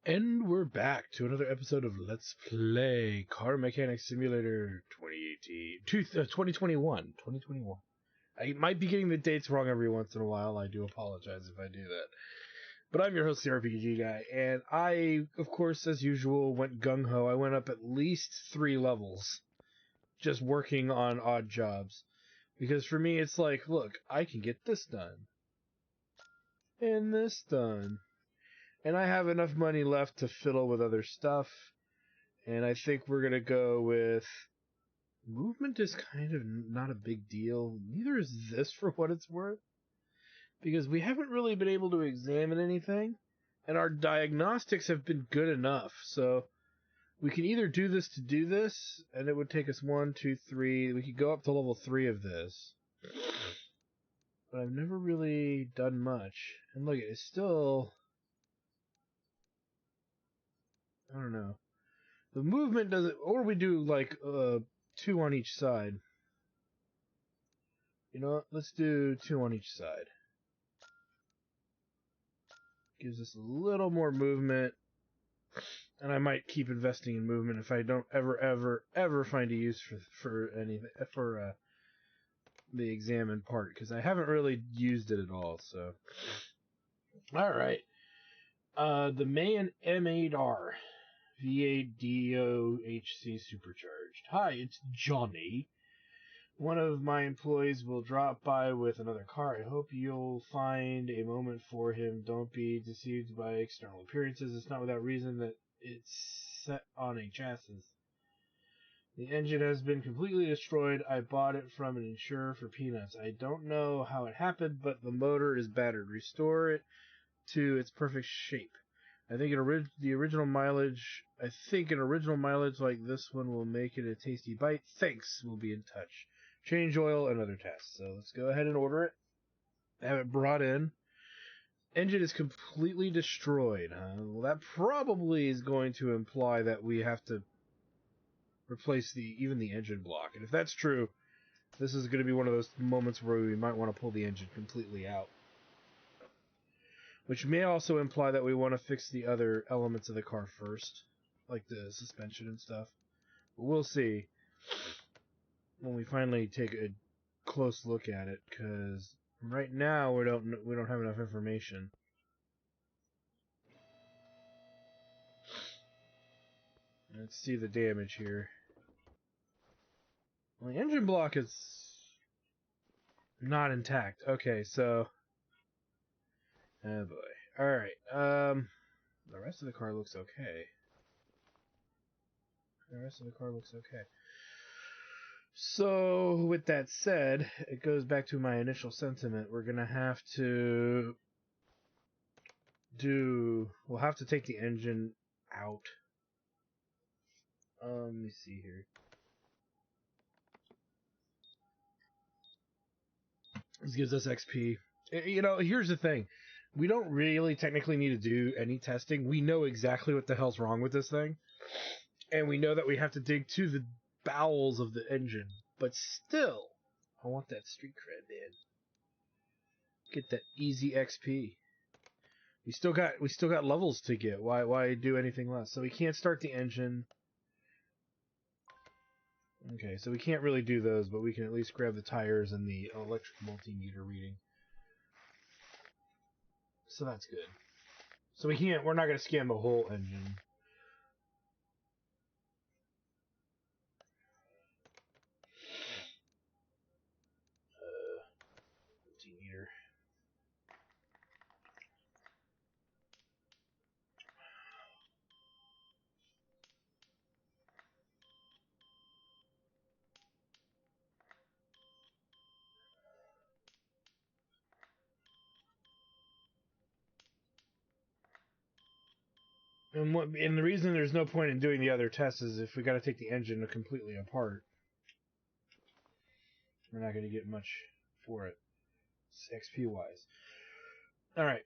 And we're back to another episode of Let's Play Car Mechanics Simulator 2018, 2021. I might be getting the dates wrong every once in a while. I do apologize if I do that. But I'm your host, the RPG Guy, and I, of course, as usual, went gung-ho. I went up at least 3 levels just working on odd jobs. Because for me, it's like, look, I can get this done. And this done. And I have enough money left to fiddle with other stuff. And I think we're going to go with... Movement is kind of not a big deal. Neither is this, for what it's worth. Because we haven't really been able to examine anything. And our diagnostics have been good enough. So we can either do this to do this. And it would take us 1, 2, 3. We could go up to level 3 of this. But I've never really done much. And look, it's still... I don't know. The movement doesn't... Or we do, like, 2 on each side. You know what? Let's do 2 on each side. Gives us a little more movement. And I might keep investing in movement if I don't ever find a use for anything... For, the examined part. Because I haven't really used it at all, so... Alright. The Mayan M8R. V8DOHC supercharged. Hi, it's Johnny. One of my employees will drop by with another car. I hope you'll find a moment for him. Don't be deceived by external appearances. It's not without reason that it's set on a chassis. The engine has been completely destroyed. I bought it from an insurer for peanuts. I don't know how it happened, but the motor is battered. Restore it to its perfect shape. I think an original mileage like this one will make it a tasty bite. Thanks. We'll be in touch. Change oil and other tests. So let's go ahead and order it. Have it brought in. Engine is completely destroyed. Well, that probably is going to imply that we have to replace even the engine block. And if that's true, this is going to be one of those moments where we might want to pull the engine completely out. Which may also imply that we want to fix the other elements of the car first, like the suspension and stuff. But we'll see when we finally take a close look at it, because right now we don't have enough information. Let's see the damage here. Well, the engine block is not intact. Okay, so... Oh boy. Alright, the rest of the car looks okay. So, with that said, it goes back to my initial sentiment. We're gonna have to we'll have to take the engine out. Let me see here. This gives us XP. You know, here's the thing. We don't really technically need to do any testing. We know exactly what the hell's wrong with this thing. And we know that we have to dig to the bowels of the engine. But still, I want that street cred, man. Get that easy XP. We still got levels to get. Why do anything less? So we can't start the engine. Okay, so we can't really do those, but we can at least grab the tires and the electric multimeter reading. So that's good. So we're not going to scan the whole engine. Multimeter. And the reason there's no point in doing the other tests is if we got to take the engine completely apart, we're not going to get much for it, XP wise. All right,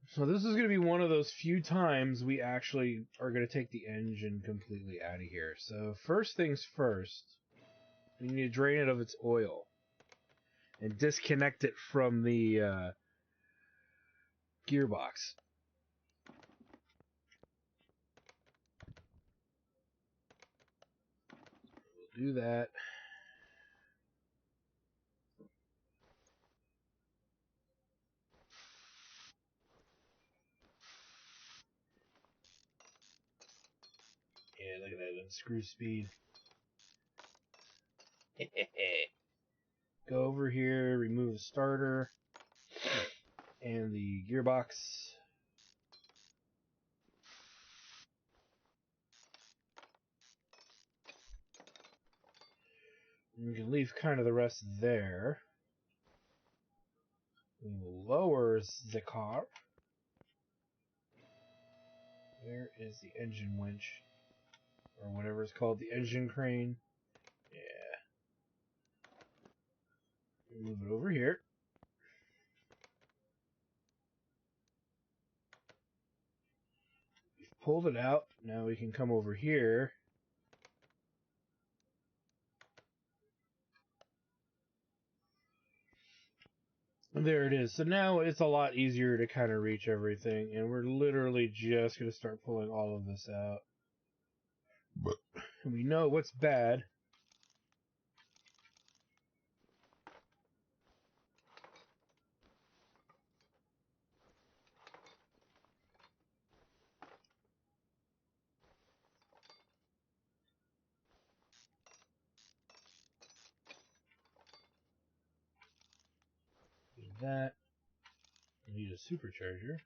so this is going to be one of those few times we actually are going to take the engine completely out of here. So first things first, we need to drain it of its oil and disconnect it from the gearbox. do that. Yeah, look at that unscrew speed. Go over here, remove the starter and the gearbox. You can leave kind of the rest there. We will lower the car. Where is the engine winch? Or whatever it's called, the engine crane. Yeah. Move it over here. We've pulled it out. Now we can come over here. There it is. So now it's a lot easier to kind of reach everything, and we're literally just going to start pulling all of this out. And we know what's bad. Need that. We need a supercharger.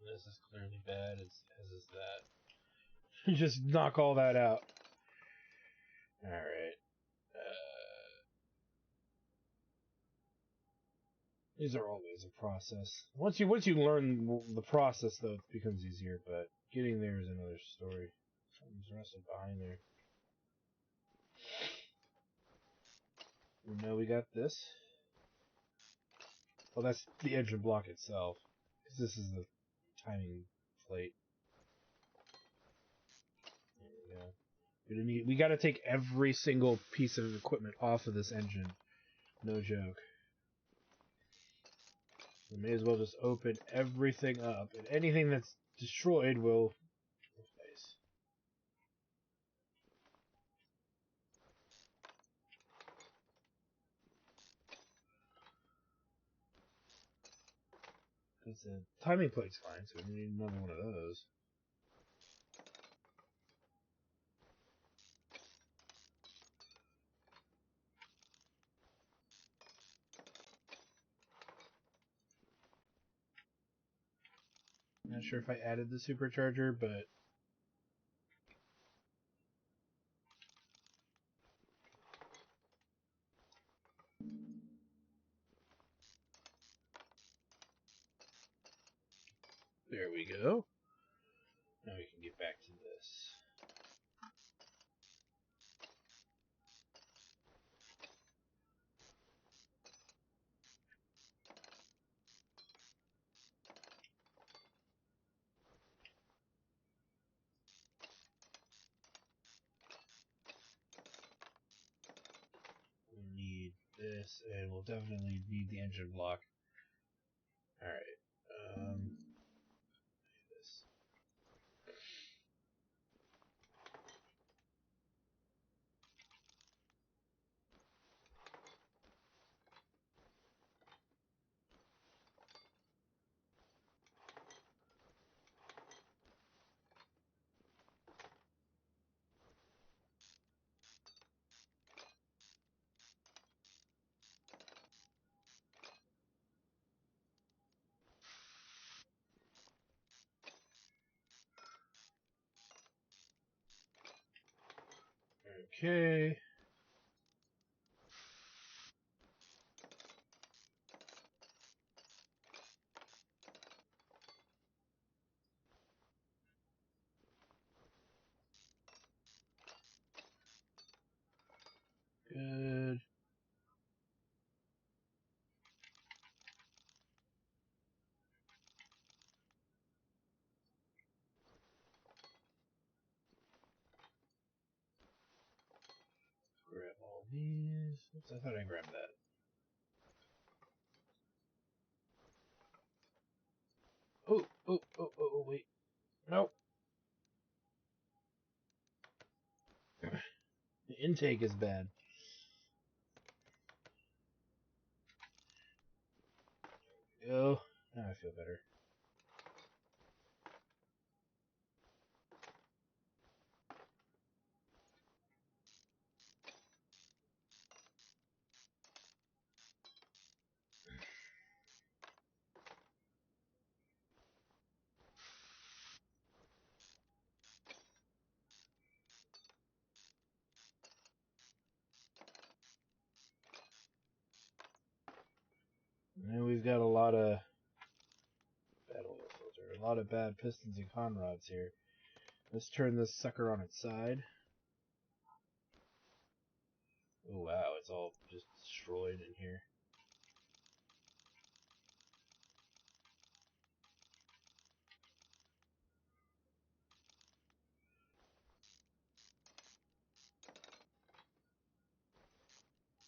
This is clearly bad, as is that. Just knock all that out. Alright. These are always a process. Once you learn the process, though, it becomes easier, but getting there is another story. Something's resting behind there. We know we got this. Well, that's the engine block itself. Because this is the timing plate. There we go. We gotta take every single piece of equipment off of this engine. No joke. We may as well just open everything up. And anything that's destroyed will replace. Because the timing plate's fine, so we need another one of those. Not sure if I added the supercharger, but there we go. Now we can get back to this. We need this, and we'll definitely need the engine block. Alright. This. Okay. Good. Oops, I thought I grabbed that. Oh, wait. Nope. The intake is bad. Go. Now I feel better. And we've got a lot of bad oil filter, a lot of bad pistons and con rods here. Let's turn this sucker on its side. Oh wow, it's all just destroyed in here.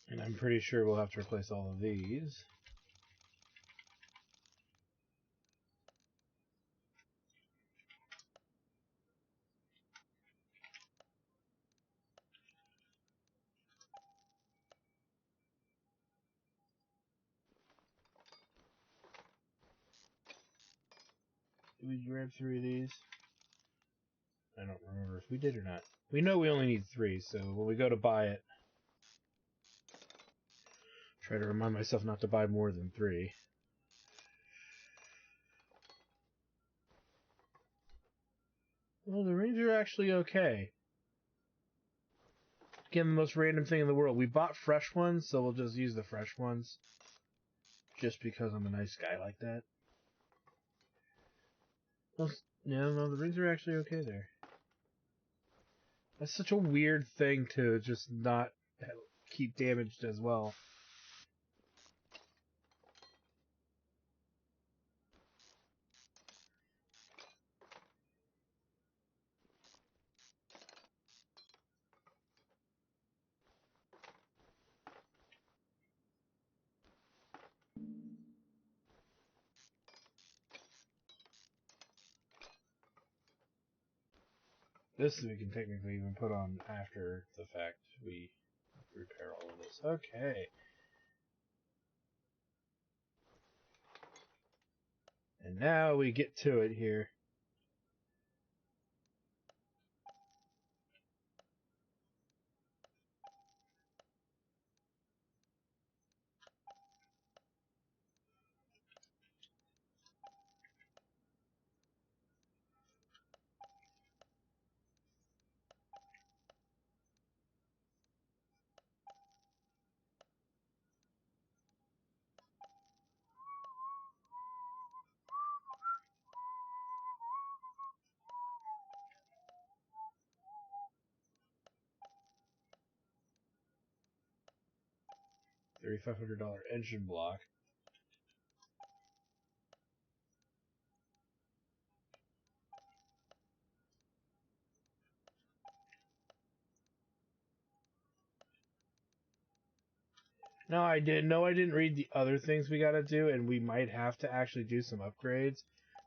And I'm pretty sure we'll have to replace all of these. Did we grab 3 of these? I don't remember if we did or not. We know we only need 3, so when we go to buy it, try to remind myself not to buy more than 3. Well, the rings are actually okay. Again, the most random thing in the world. We bought fresh ones, so we'll just use the fresh ones. Just because I'm a nice guy like that. Well, no, the rings are actually okay there. That's such a weird thing to just not keep damaged as well. This we can technically even put on after the fact we repair all of this. Okay. And now we get to it here. $3,500 engine block. No, I didn't. No, I didn't read the other things we gotta do, and we might have to actually do some upgrades.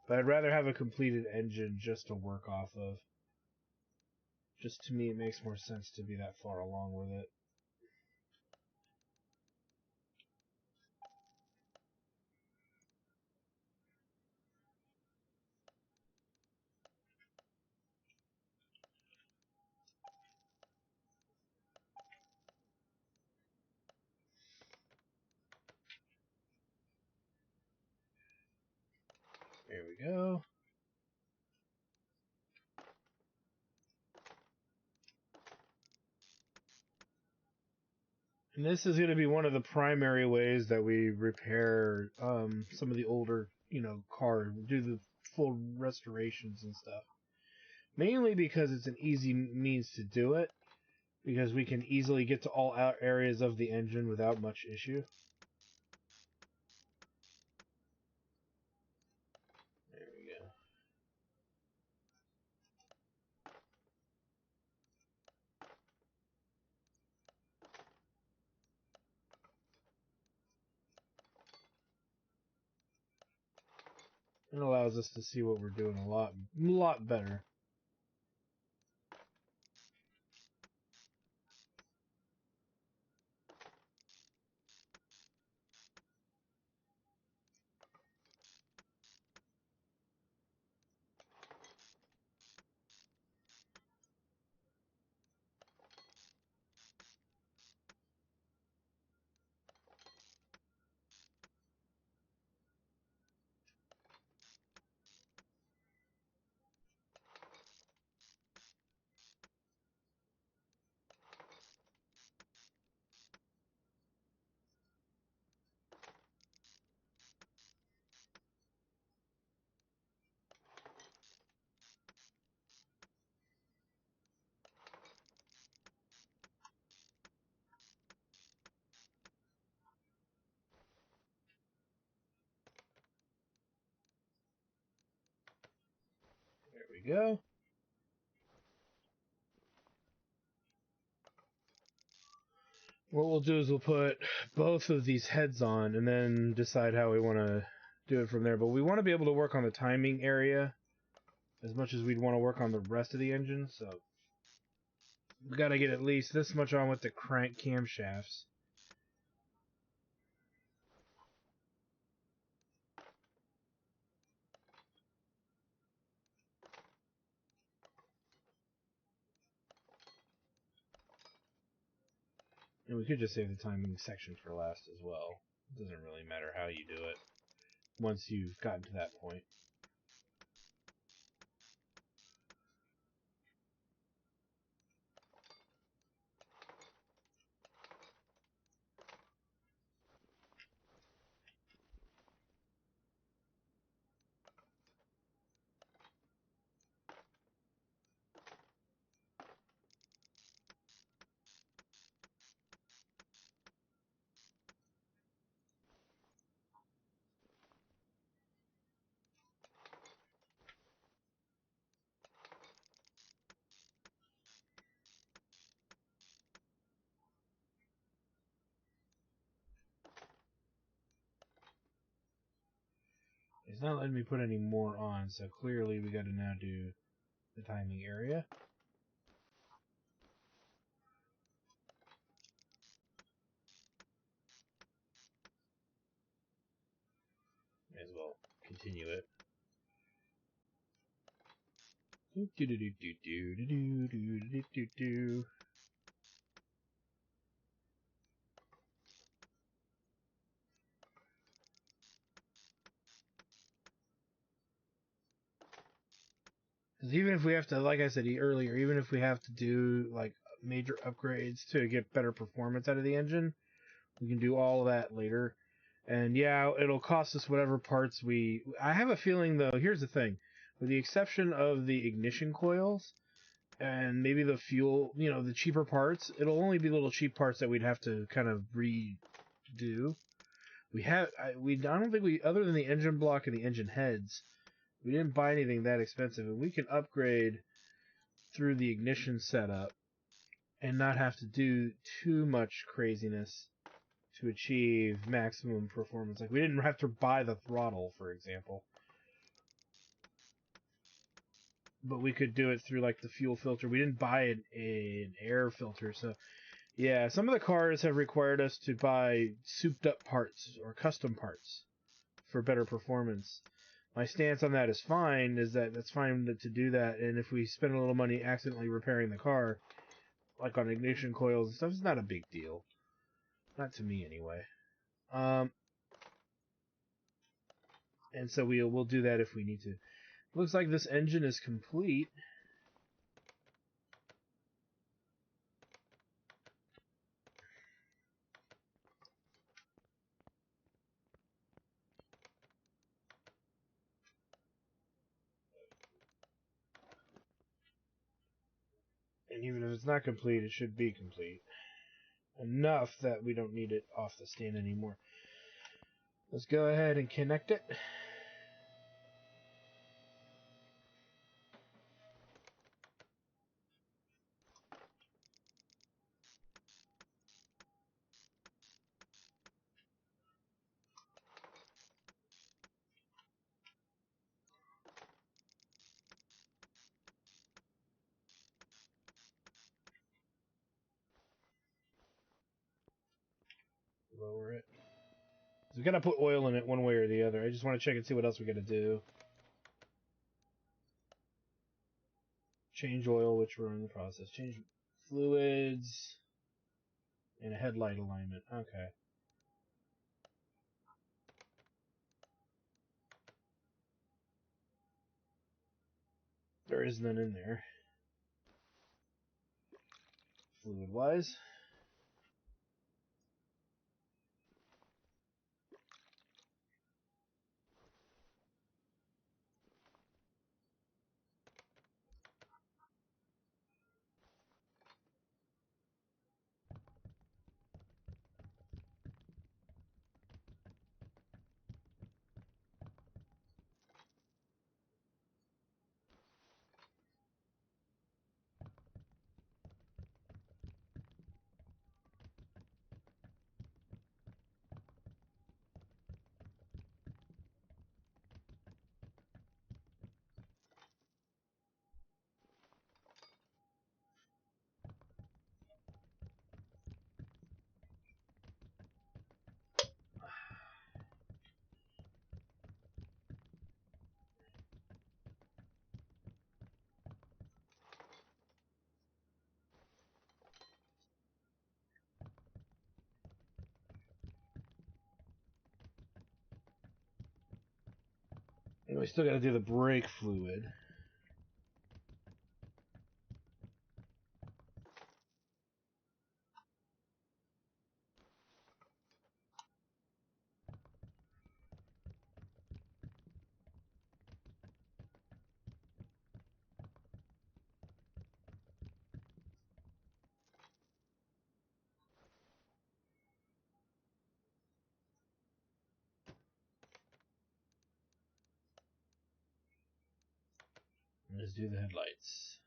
But I'd rather have a completed engine just to work off of. Just to me, it makes more sense to be that far along with it. There we go. And this is going to be one of the primary ways that we repair some of the older, cars, do the full restorations and stuff. Mainly because it's an easy means to do it, because we can easily get to all areas of the engine without much issue. There we go. It allows us to see what we're doing a lot better. There we go. What we'll do is we'll put both of these heads on and then decide how we want to do it from there. But we want to be able to work on the timing area as much as we'd want to work on the rest of the engine. So we got to get at least this much on with the crank camshafts. And we could just save the timing section for last as well. It doesn't really matter how you do it once you've gotten to that point. It's not letting me put any more on, so clearly we got to now do the timing area. May as well continue it. Because even if we have to, like I said earlier, even if we have to do like major upgrades to get better performance out of the engine, we can do all of that later. And yeah, it'll cost us whatever parts we... I have a feeling, though, here's the thing. With the exception of the ignition coils and maybe the fuel, the cheaper parts, it'll only be little cheap parts that we'd have to kind of redo. I don't think we, other than the engine block and the engine heads, we didn't buy anything that expensive, and we can upgrade through the ignition setup and not have to do too much craziness to achieve maximum performance. Like, we didn't have to buy the throttle, for example. But we could do it through, like, the fuel filter. We didn't buy an air filter, so... Yeah, some of the cars have required us to buy souped-up parts or custom parts for better performance. My stance on that is fine, that's fine to do that, and if we spend a little money accidentally repairing the car, like on ignition coils and stuff, it's not a big deal. Not to me, anyway. And so we'll do that if we need to. Looks like this engine is complete. And even if it's not complete, it should be complete. Enough that we don't need it off the stand anymore. Let's go ahead and connect it. gotta put oil in it one way or the other. I just want to check and see what else we gotta do. Change oil, which we're in the process. Change fluids. And a headlight alignment. Okay. There is none in there. Fluid-wise. And we still gotta do the brake fluid. Let's do the headlights.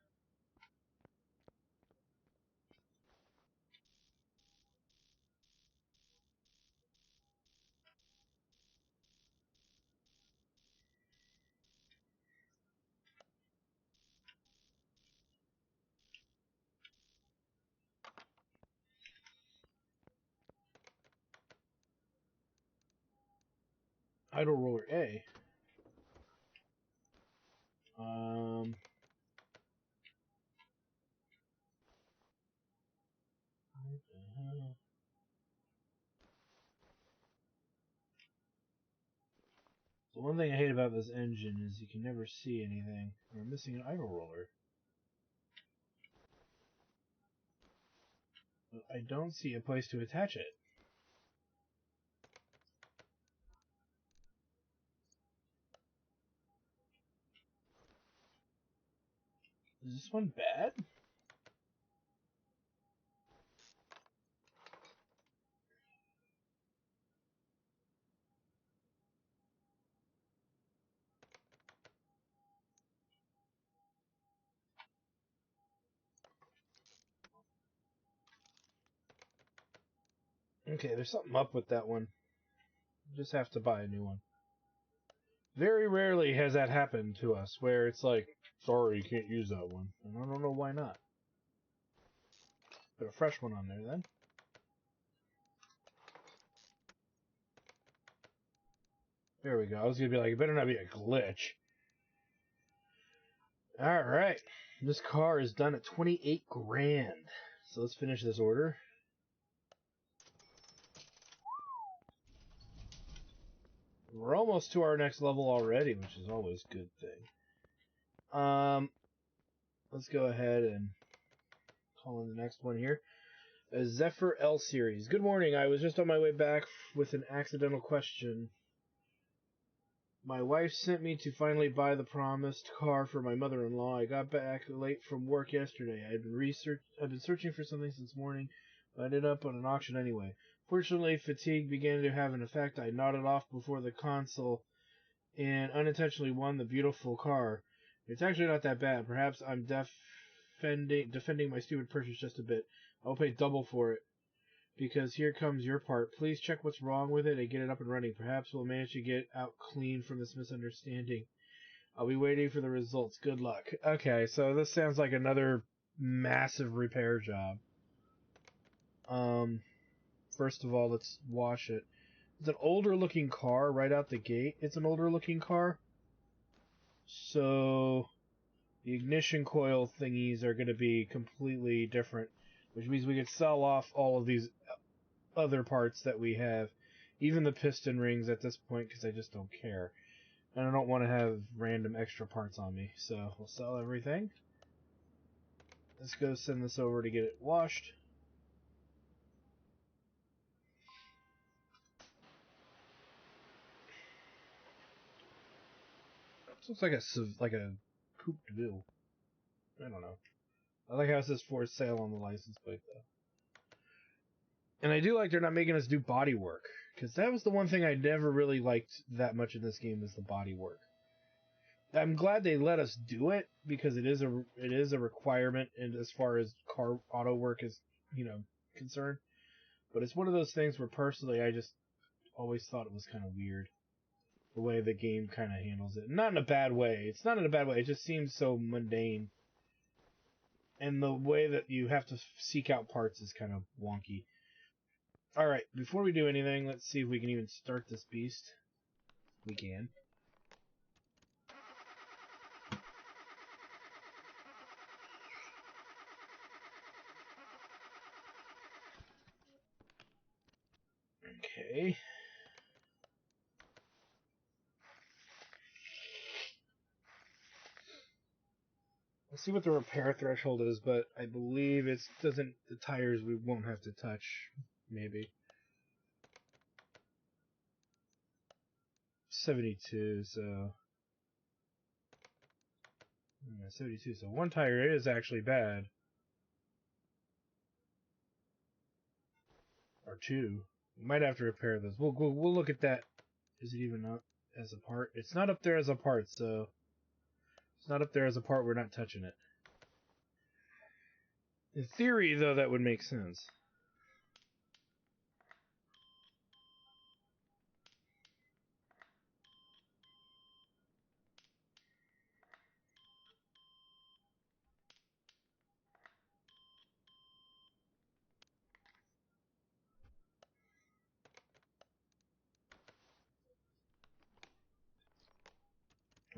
Idle roller A. The one thing I hate about this engine is you can never see anything. We're missing an idle roller. But I don't see a place to attach it. Is this one bad? Okay, there's something up with that one. Just have to buy a new one. Very rarely has that happened to us, where it's like, sorry, you can't use that one. And I don't know why not. Put a fresh one on there, then. There we go. I was going to be like, it better not be a glitch. Alright. This car is done at 28 grand. So let's finish this order. We're almost to our next level already, which is always a good thing. Let's go ahead and call in the next one here. A Zephyr L series. Good morning. I was just on my way back with an accidental question. My wife sent me to finally buy the promised car for my mother-in-law. I got back late from work yesterday. I've been searching for something since morning, but I ended up on an auction anyway. Fortunately, fatigue began to have an effect. I nodded off before the console and unintentionally won the beautiful car. It's actually not that bad. Perhaps I'm defending my stupid purchase just a bit. I'll pay double for it. Because here comes your part. Please check what's wrong with it and get it up and running. Perhaps we'll manage to get out clean from this misunderstanding. I'll be waiting for the results. Good luck. Okay, so this sounds like another massive repair job. First of all, let's wash it. It's an older looking car right out the gate. It's an older looking car. So the ignition coil thingies are going to be completely different, which means we could sell off all of these other parts that we have, even the piston rings at this point, because I just don't care. And I don't want to have random extra parts on me, so we'll sell everything. Let's go send this over to get it washed. This looks like a coupe de ville. I don't know. I like how it says for sale on the license plate, though. And I do like they're not making us do body work, because that was the one thing I never really liked that much in this game, was the body work. I'm glad they let us do it, because it is a requirement, and as far as car auto work is, concerned. But it's one of those things where personally I just always thought it was kind of weird, the way the game kind of handles it. Not in a bad way. It's not in a bad way. It just seems so mundane. And the way that you have to seek out parts is kind of wonky. Alright, before we do anything, let's see if we can even start this beast. We can. Okay. Let's see what the repair threshold is, but I believe the tires we won't have to touch, maybe. 72, so... 72, so one tire is actually bad. Or two. We might have to repair this. We'll look at that. Is it even up as a part? It's not up there as a part, so... It's not up there as a part, we're not touching it. In theory, though, that would make sense.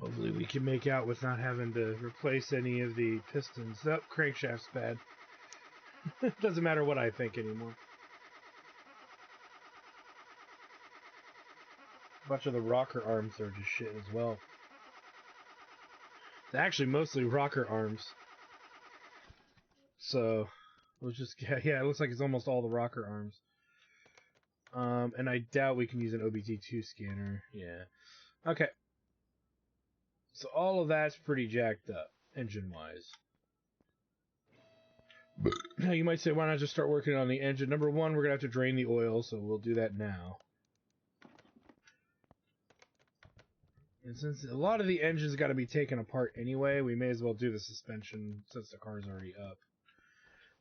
Hopefully we can make out with not having to replace any of the pistons. That crankshaft's bad. Doesn't matter what I think anymore. A bunch of the rocker arms are just shit as well. It's actually mostly rocker arms. So, we'll just... Yeah, it looks like it's almost all the rocker arms. And I doubt we can use an OBT2 scanner. Yeah. Okay. So all of that's pretty jacked up, engine-wise. Now you might say, why not just start working on the engine? Number one, we're going to have to drain the oil, so we'll do that now. And since a lot of the engine's got to be taken apart anyway, we may as well do the suspension since the car's already up.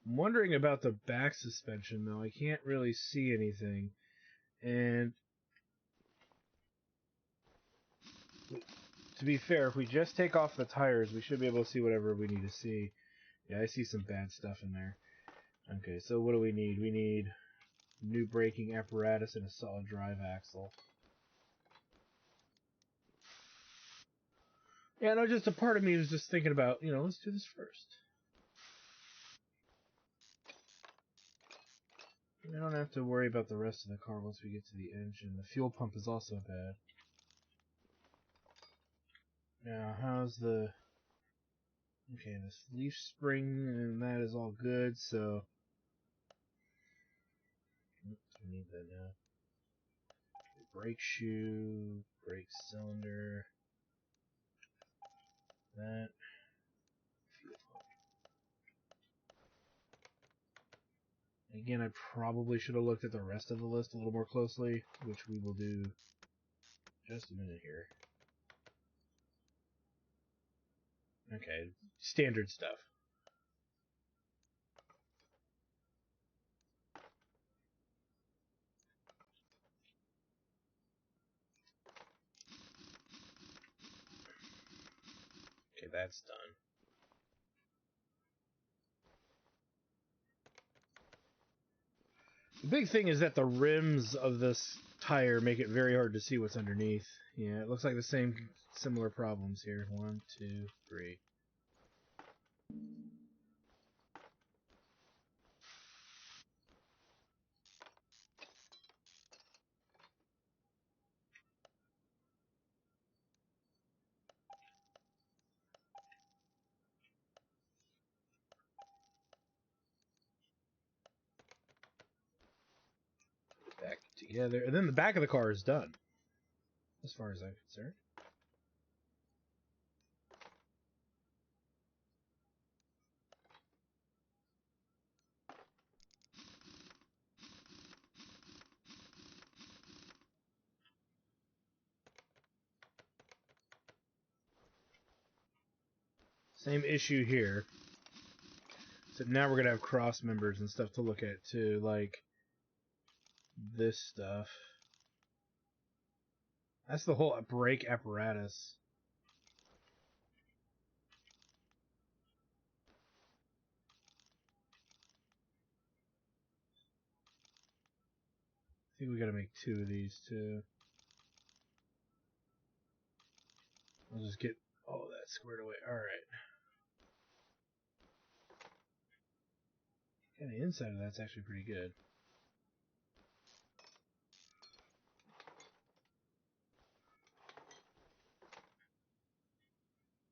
I'm wondering about the back suspension, though. I can't really see anything. And to be fair, if we just take off the tires, we should be able to see whatever we need to see. Yeah, I see some bad stuff in there. Okay, so what do we need? We need new braking apparatus and a solid drive axle. Yeah, no, just a part of me was just thinking about, let's do this first. We don't have to worry about the rest of the car once we get to the engine. The fuel pump is also bad. Now, how's the... Okay, this leaf spring, and that is all good, so... Oops, we need that now. Brake shoe, brake cylinder... That... Fuel pump. Again, I probably should have looked at the rest of the list a little more closely, which we will do just a minute here. Okay, standard stuff. Okay, that's done. The big thing is that the rims of this tire make it very hard to see what's underneath. Yeah, it looks like the same similar problems here. 1, 2, 3. Put it back together, and then the back of the car is done, as far as I'm concerned. Same issue here. So now we're going to have cross members and stuff to look at too, like this stuff. That's the whole brake apparatus. I think we got to make 2 of these too. I'll just get all of that squared away. Alright. And the inside of that's actually pretty good.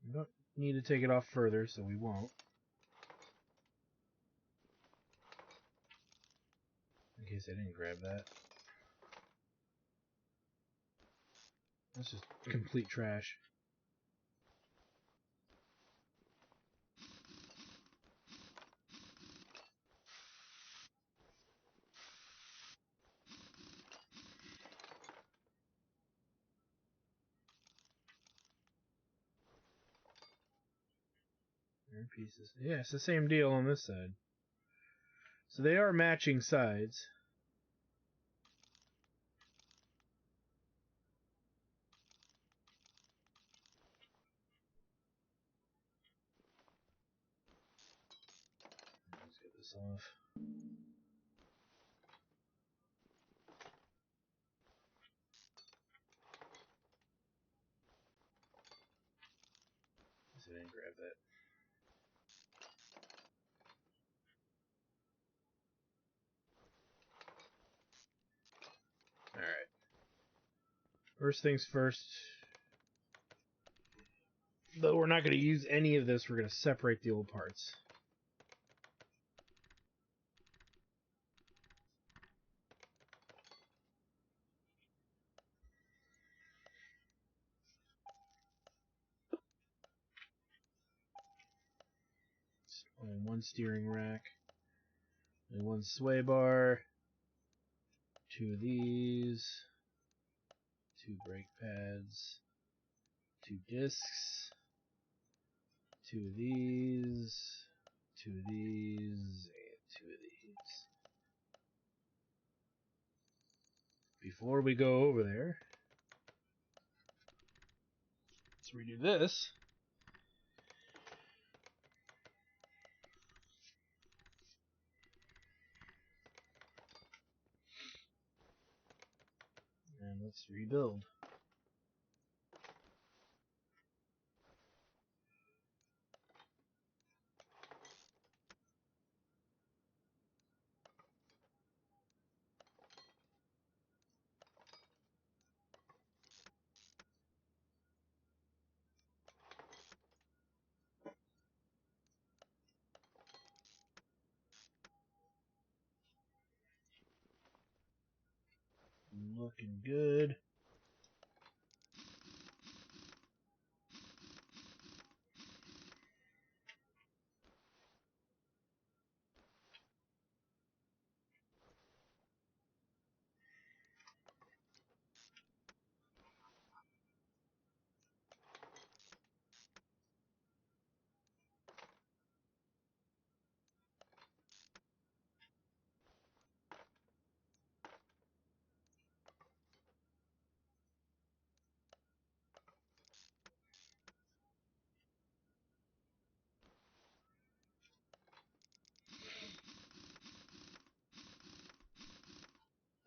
We don't need to take it off further, so we won't. In case I didn't grab that. That's just complete trash. There are pieces. Yeah, it's the same deal on this side. So they are matching sides. Let's get this off. I didn't grab that. Alright. First things first. Though we're not going to use any of this, we're going to separate the old parts. Only 1 steering rack. Only 1 sway bar. 2 of these. 2 brake pads. 2 discs. 2 of these. 2 of these. And 2 of these. Before we go over there, let's redo this. And let's rebuild. Looking good.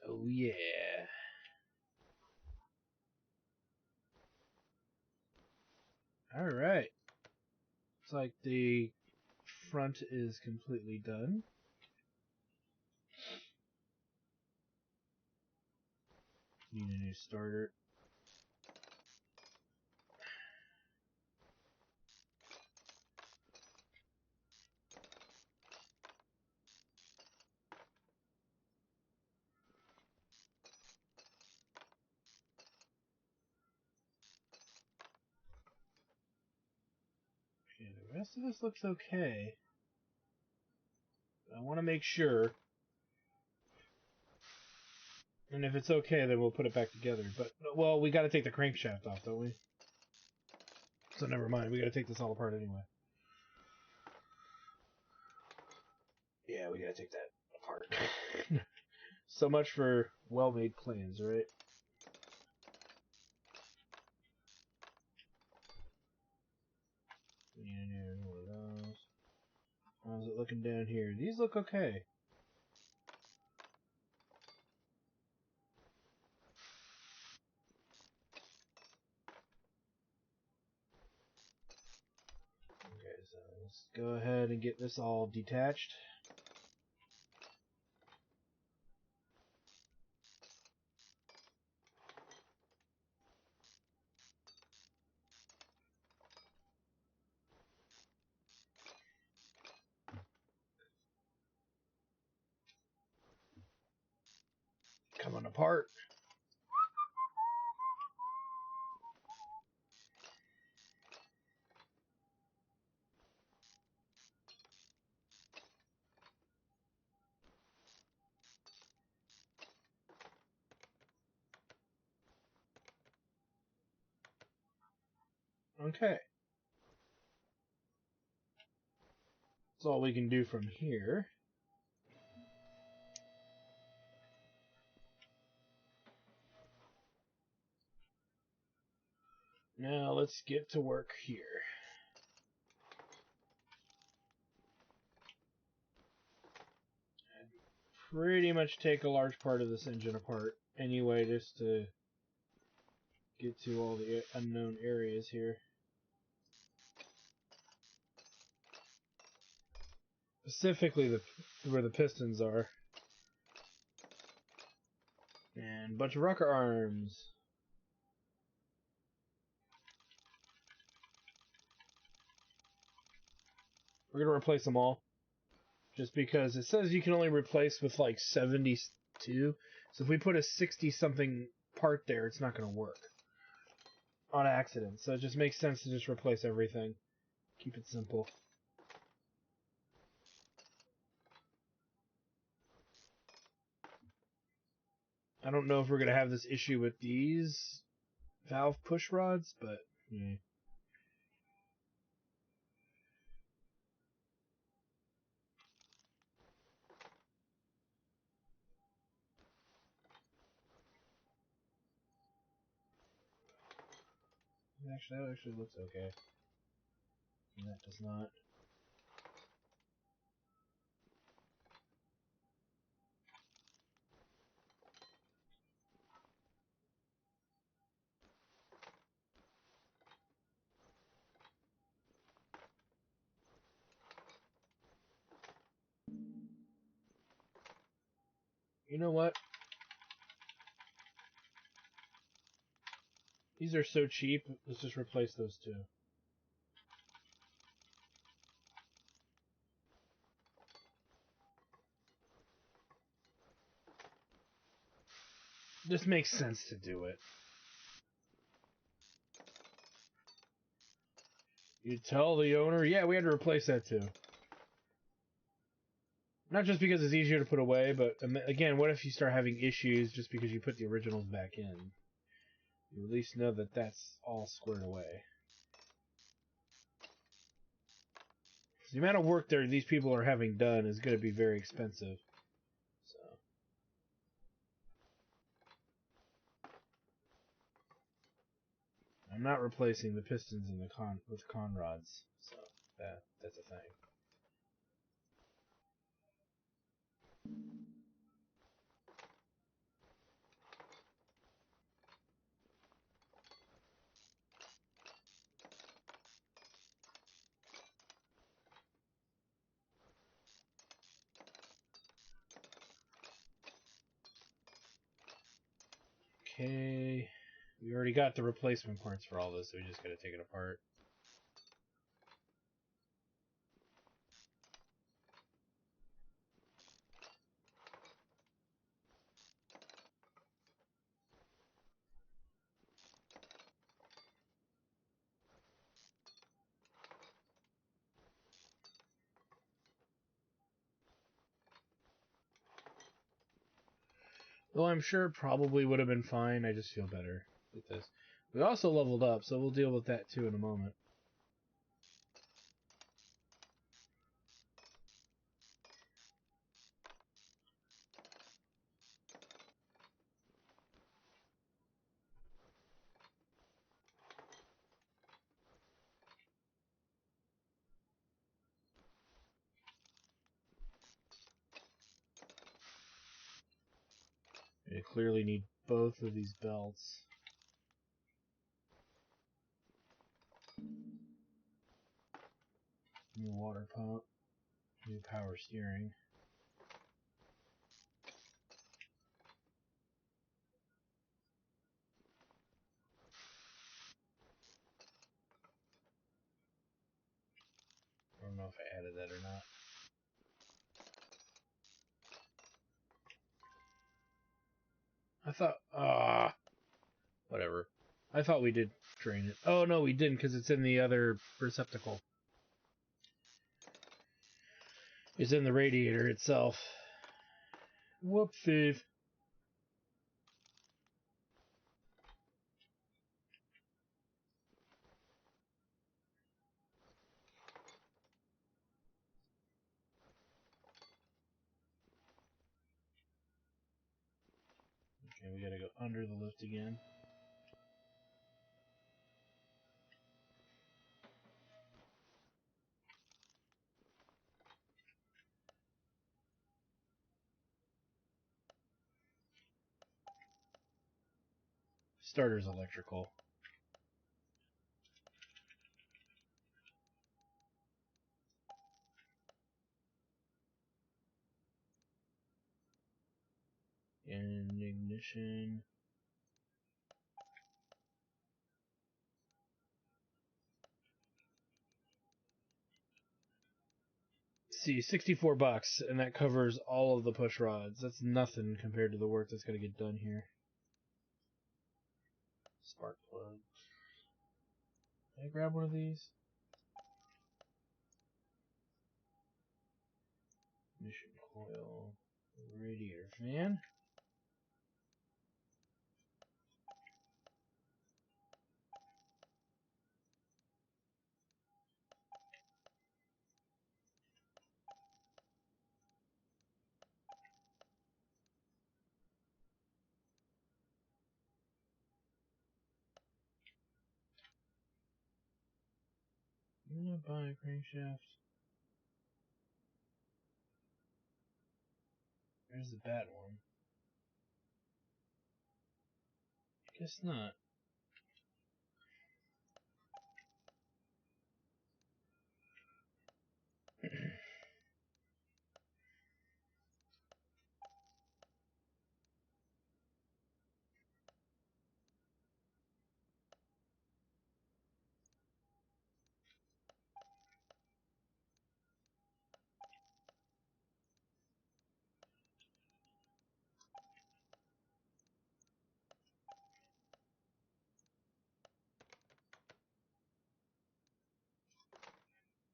Oh yeah. Alright. Looks like the front is completely done. Need a new starter. Okay, the rest of this looks okay. I want to make sure. And if it's okay, then we'll put it back together. But, well, we got to take the crankshaft off, don't we? So never mind. We got to take this all apart anyway. Yeah, we got to take that apart. So much for well-made plans, right? Yeah, one of those. How's it looking down here? These look okay. Okay, so let's go ahead and get this all detached. Coming apart. Okay. That's all we can do from here. Now let's get to work here. I'd pretty much take a large part of this engine apart anyway, just to get to all the unknown areas here. Specifically where the pistons are. And a bunch of rocker arms. We're going to replace them all. Just because it says you can only replace with like 72. So if we put a 60-something part there, it's not going to work. On accident. So it just makes sense to just replace everything. Keep it simple. I don't know if we're going to have this issue with these valve push rods, but yeah. Actually, that actually looks okay. And that does not. You know what? These are so cheap. Let's just replace those two. This makes sense to do it. You tell the owner, yeah, we had to replace that too. Not just because it's easier to put away, but again, what if you start having issues just because you put the originals back in? You at least know that that's all squared away. The amount of work these people are having done is going to be very expensive. So I'm not replacing the pistons in with con rods. So that's a thing. Okay. We already got the replacement parts for all this, so we just gotta take it apart. Though I'm sure it probably would have been fine, I just feel better with this. We also leveled up, so we'll deal with that too in a moment. We clearly need both of these belts. New water pump. New power steering. I don't know if I added that or not. I thought, whatever. I thought we did drain it. Oh, no, we didn't, because it's in the other receptacle. It's in the radiator itself. Whoopsie. Okay, we gotta go under the lift again. Starter's electrical. And ignition. See, $64, and that covers all of the push rods. That's nothing compared to the work that's gonna get done here. Spark plug. Can I grab one of these? Ignition coil. Radiator fan. I'm gonna buy a crankshaft. There's the bad one. Guess not.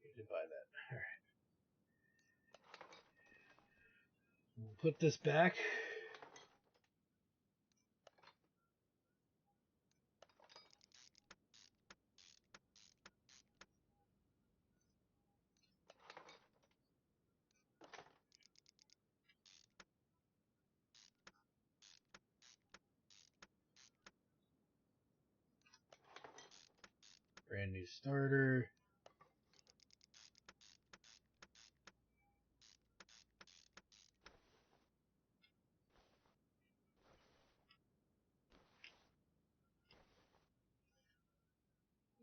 Need to buy that. Alright. We'll put this back. Brand new starter.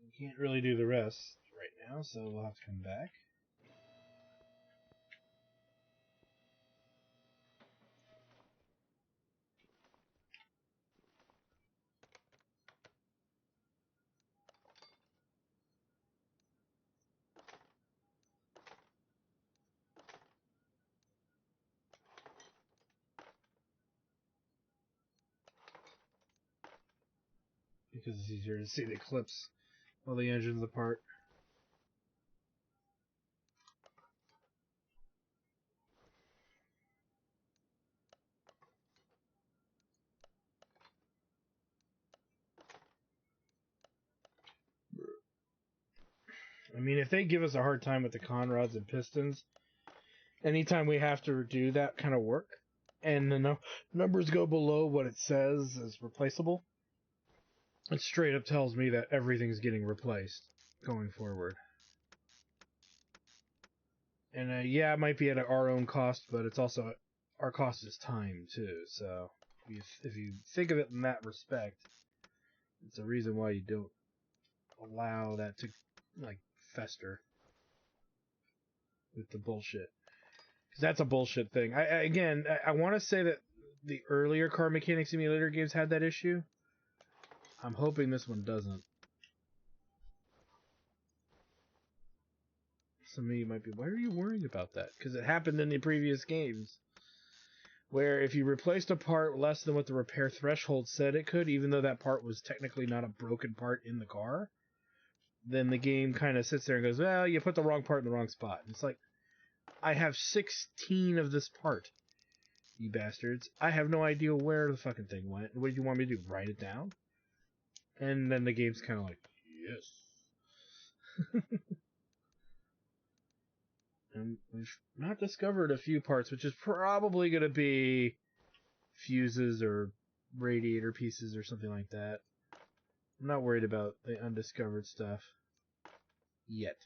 We can't really do the rest right now, so we'll have to come back. because it's easier to see the clips while the engine's apart. I mean, if they give us a hard time with the conrods and pistons, anytime we have to do that kind of work, and the numbers go below what it says is replaceable, it straight up tells me that everything's getting replaced going forward. And yeah, it might be at our own cost, but it's also our cost is time too. So if you think of it in that respect, it's a reason why you don't allow that to like fester with the bullshit. Because that's a bullshit thing. I want to say that the earlier Car Mechanic Simulator games had that issue. I'm hoping this one doesn't. Some of you might be, why are you worried about that? Because it happened in the previous games. Where if you replaced a part less than what the repair threshold said it could, even though that part was technically not a broken part in the car, then the game kind of sits there and goes, well, you put the wrong part in the wrong spot. And it's like, I have 16 of this part, you bastards. I have no idea where the fucking thing went. What do you want me to do? Write it down? And then the game's kind of like, yes. And we've not discovered a few parts, which is probably going to be fuses or radiator pieces or something like that. I'm not worried about the undiscovered stuff yet.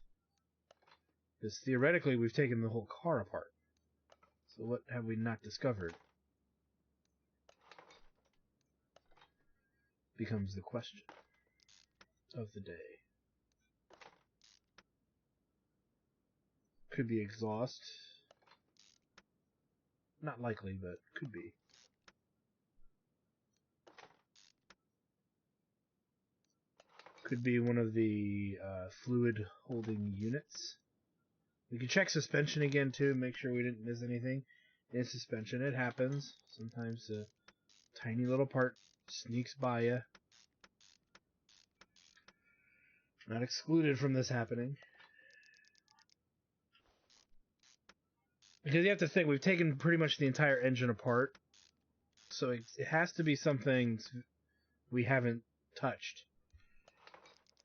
Because theoretically, we've taken the whole car apart. So what have we not discovered? Becomes the question of the day. Could be exhaust. Not likely, but could be. Could be one of the fluid holding units. We can check suspension again too, make sure we didn't miss anything. In suspension, it happens. Sometimes a tiny little part sneaks by you. Not excluded from this happening. Because you have to think, we've taken pretty much the entire engine apart. So it has to be something we haven't touched.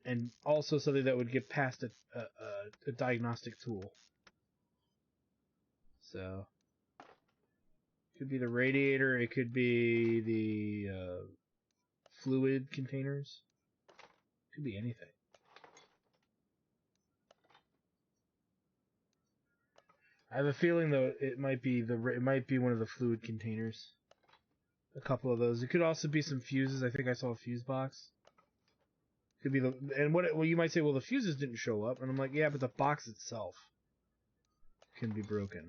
And also something that would get past a diagnostic tool. So, it could be the radiator, it could be the fluid containers. It could be anything. I have a feeling though it might be one of the fluid containers. A couple of those. It could also be some fuses. I think I saw a fuse box. Could be well, you might say, well, the fuses didn't show up, and I'm like, yeah, but the box itself can be broken.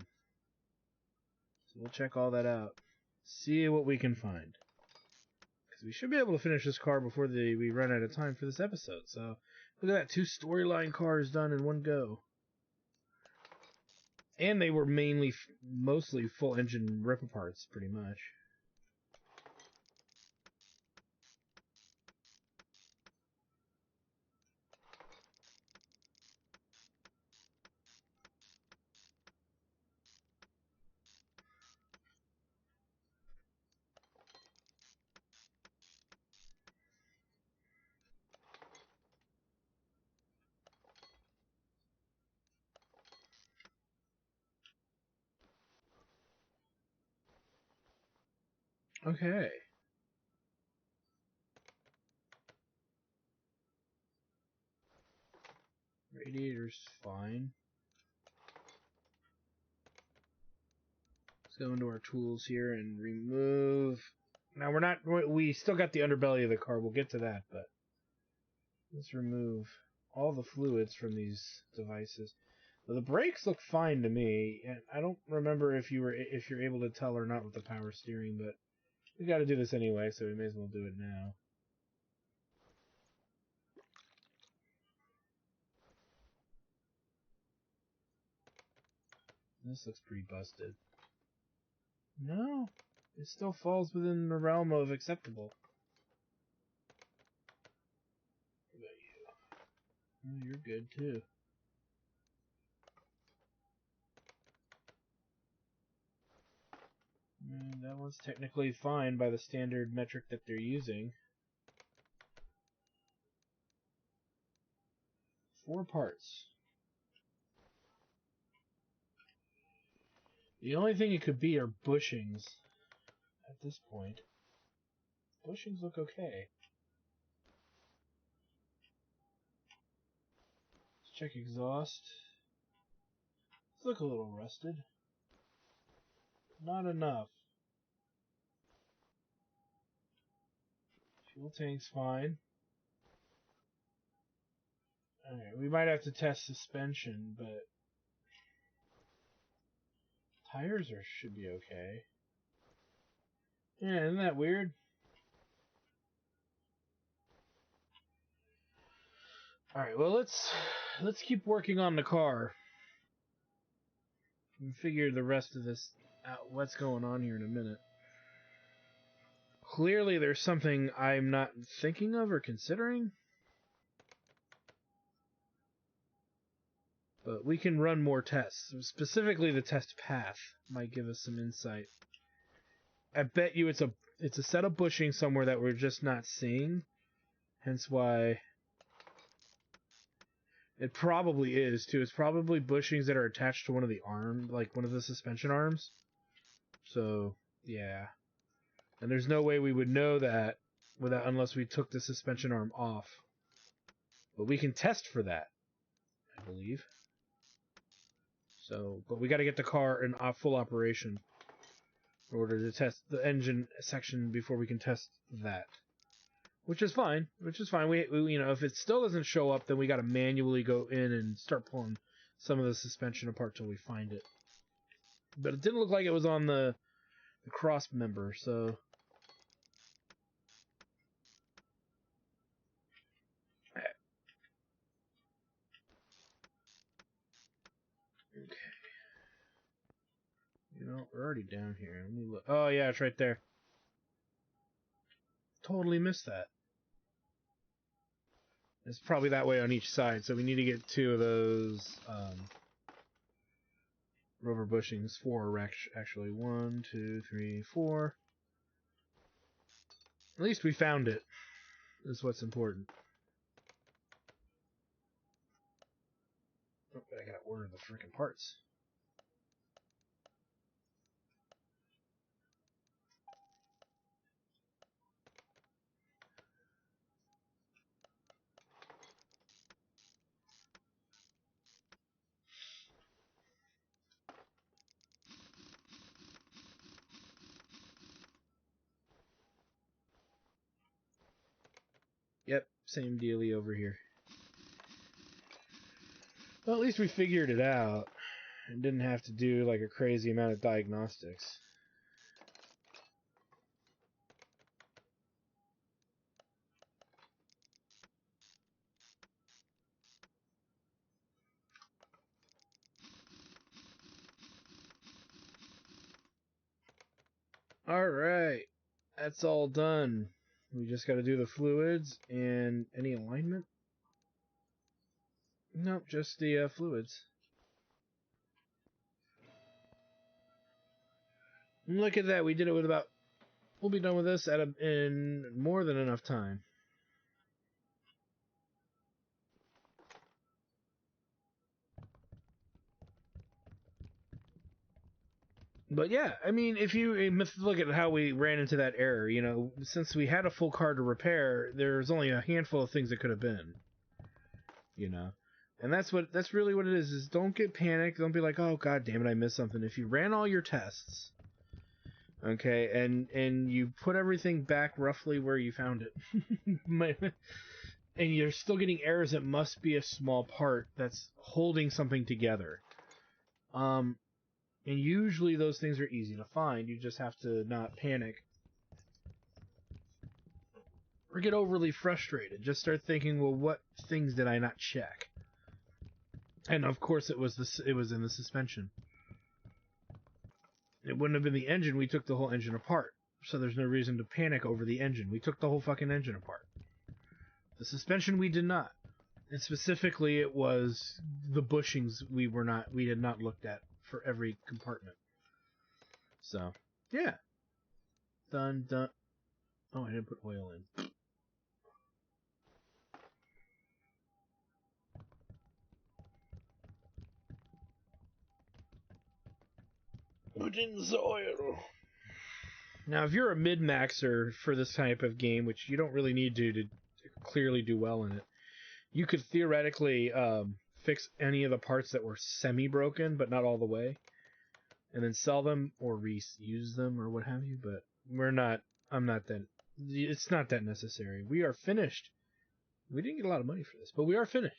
So we'll check all that out. See what we can find. Because we should be able to finish this car before we run out of time for this episode. So look at that, 2 storyline cars done in one go. And they were mostly full engine rip-aparts, pretty much. Okay. Radiator's fine. Let's go into our tools here and remove. Now we still got the underbelly of the car. We'll get to that, but let's remove all the fluids from these devices. Well, the brakes look fine to me, and I don't remember if you're able to tell or not with the power steering, but we got to do this anyway, so we may as well do it now. This looks pretty busted. No, it still falls within the realm of acceptable. Oh, you're good too. That one's technically fine by the standard metric that they're using. 4 parts. The only thing it could be are bushings at this point. Bushings look okay. Let's check exhaust. These look a little rusted. Not enough. Fuel tank's fine. Alright, we might have to test suspension, but tires should be okay. Yeah, isn't that weird? Alright, well let's keep working on the car. And figure the rest of this out, what's going on here in a minute. Clearly there's something I'm not thinking of or considering. But we can run more tests. Specifically the test path might give us some insight. I bet you it's a set of bushings somewhere that we're just not seeing. Hence why it probably is too. It's probably bushings that are attached to one of the arms, like one of the suspension arms. So, yeah. And there's no way we would know that unless we took the suspension arm off. But we can test for that, I believe. So, but we got to get the car in full operation in order to test the engine section before we can test that. Which is fine. We if it still doesn't show up, then we got to manually go in and start pulling some of the suspension apart till we find it. But it didn't look like it was on the cross member, so okay. We're already down here. Let me look. Oh yeah, it's right there. Totally missed that. It's probably that way on each side, so we need to get 2 of those rubber bushings. 4 actually. 1, 2, 3, 4. At least we found it. Is what's important. Oh, I gotta order the freaking parts. Yep, same dealie over here. Well, at least we figured it out and didn't have to do like a crazy amount of diagnostics. Alright, that's all done. We just got to do the fluids and any alignment? Nope, just the fluids. And look at that, we did it with we'll be done with this in more than enough time. But yeah, I mean, if you look at how we ran into that error, since we had a full car to repair, there's only a handful of things it could have been. And that's really what it is don't get panicked. Don't be like, oh god damn it, I missed something. If you ran all your tests, okay, and you put everything back roughly where you found it, and you're still getting errors, it must be a small part that's holding something together. And usually those things are easy to find. You just have to not panic or get overly frustrated. Just start thinking, well, what things did I not check? And of course, it was in the suspension. It wouldn't have been the engine. We took the whole engine apart, so there's no reason to panic over the engine. We took the whole fucking engine apart. The suspension we did not. And specifically, it was the bushings we had not looked at for every compartment. So, yeah. Done. Oh, I didn't put oil in. Put in the oil. Now, if you're a mid-maxer for this type of game, which you don't really need to clearly do well in it, you could theoretically fix any of the parts that were semi-broken, but not all the way, and then sell them or reuse them or what have you. But it's not that necessary. We are finished. We didn't get a lot of money for this, but we are finished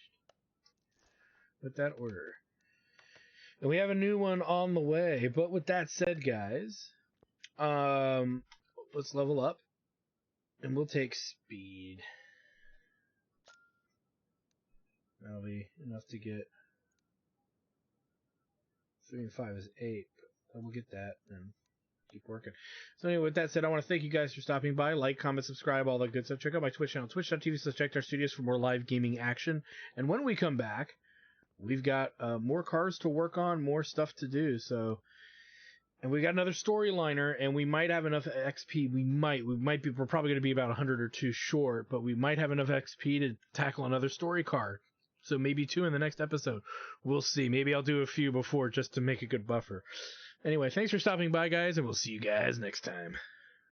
with that order. And we have a new one on the way. But with that said, guys, let's level up, and we'll take speed. That'll be enough to get 3 and 5 is 8. But we'll get that and keep working. So anyway, with that said, I want to thank you guys for stopping by. Like, comment, subscribe, all that good stuff. Check out my Twitch channel, twitch.tv/CheckDarStudios for more live gaming action. And when we come back, we've got more cars to work on, more stuff to do. And we got another storyliner, and we might have enough XP. We're probably going to be about 100 or 2 short, but we might have enough XP to tackle another story car. So maybe 2 in the next episode. We'll see. Maybe I'll do a few before just to make a good buffer. Anyway, thanks for stopping by, guys, and we'll see you guys next time.